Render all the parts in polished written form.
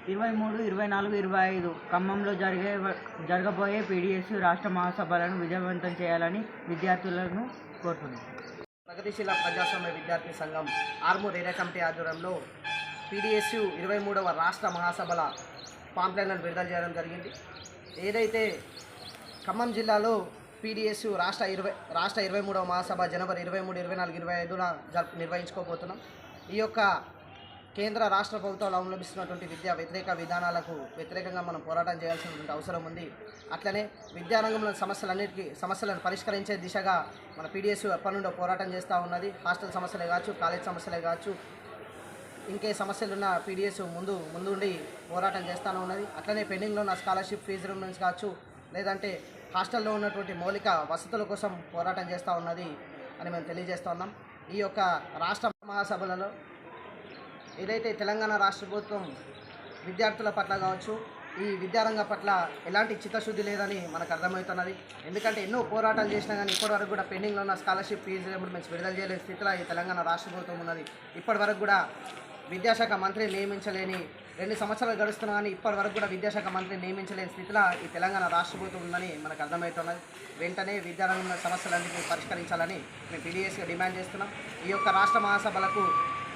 23, 24, 25 ఖమ్మంలో జరగబోయే పీడీఎస్ రాష్ట్ర మహాసభలను విజయవంతం చేయాలని విద్యార్థులను కోరుతున్నాను. ప్రగతిశీల ప్రజాస్వామ్య విద్యార్థి సంఘం ఆర్మూర్ ఏరియా కమిటీ ఆధ్వర్యంలో పీడీఎస్యు 23వ రాష్ట్ర మహాసభల పాంప్లెట్లను విడుదల చేయడం జరిగింది. ఏదైతే ఖమ్మం జిల్లాలో పీడీఎస్యు రాష్ట్ర 23వ మహాసభ జనవరి 23, 24, 25న నిర్వహించుకోబోతున్నాం. ఈ యొక్క కేంద్ర రాష్ట్ర ప్రభుత్వాలు అవలంబిస్తున్నటువంటి విద్యా వ్యతిరేక విధానాలకు వ్యతిరేకంగా మనం పోరాటం చేయాల్సినటువంటి అవసరం ఉంది. అట్లనే విద్యారంగంలో సమస్యలను పరిష్కరించే దిశగా మన పీడీఎస్ ఎప్పటి నుండో పోరాటం చేస్తూ ఉన్నది. హాస్టల్ సమస్యలే కావచ్చు, కాలేజ్ సమస్యలే కావచ్చు, ఇంకే సమస్యలున్న పీడీఎస్ ముందుండి పోరాటం చేస్తూనే ఉన్నది. అట్లనే పెండింగ్లో ఉన్న స్కాలర్షిప్ ఫీజు రిమెంట్స్ కావచ్చు, లేదంటే హాస్టల్లో ఉన్నటువంటి మౌలిక వసతుల కోసం పోరాటం చేస్తూ ఉన్నది అని మేము తెలియజేస్తూ ఉన్నాం. ఈ యొక్క రాష్ట్ర మహాసభలలో ఏదైతే తెలంగాణ రాష్ట్ర ప్రభుత్వం విద్యార్థుల పట్ల కావచ్చు, ఈ విద్యారంగం పట్ల ఎలాంటి చిత్తశుద్ధి లేదని మనకు అర్థమవుతున్నది. ఎందుకంటే ఎన్నో పోరాటాలు చేసినా కానీ ఇప్పటివరకు కూడా పెండింగ్లో ఉన్న స్కాలర్షిప్ ఫీజు రిమెంట్స్ విడుదల చేయలేని స్థితిలో ఈ తెలంగాణ రాష్ట్ర ప్రభుత్వం ఉన్నది. ఇప్పటివరకు కూడా విద్యాశాఖ మంత్రి నియమించలేని 2 సంవత్సరాలు గడుస్తున్నా కానీ ఇప్పటివరకు కూడా విద్యాశాఖ మంత్రి నియమించలేని స్థితిలో ఈ తెలంగాణ రాష్ట్ర ప్రభుత్వం ఉందని మనకు అర్థమవుతున్నది. వెంటనే విద్యారంగంలో సమస్యలన్నింటినీ పరిష్కరించాలని మేము పీడీఎస్గా డిమాండ్ చేస్తున్నాం. ఈ యొక్క రాష్ట్ర మహాసభలకు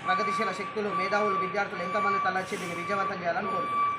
ప్రగతిశీల శక్తులు, మేధావులు, విద్యార్థులు ఎంతోమంది తలచి దీన్ని విజయవంతం చేయాలని కోరుతున్నాం.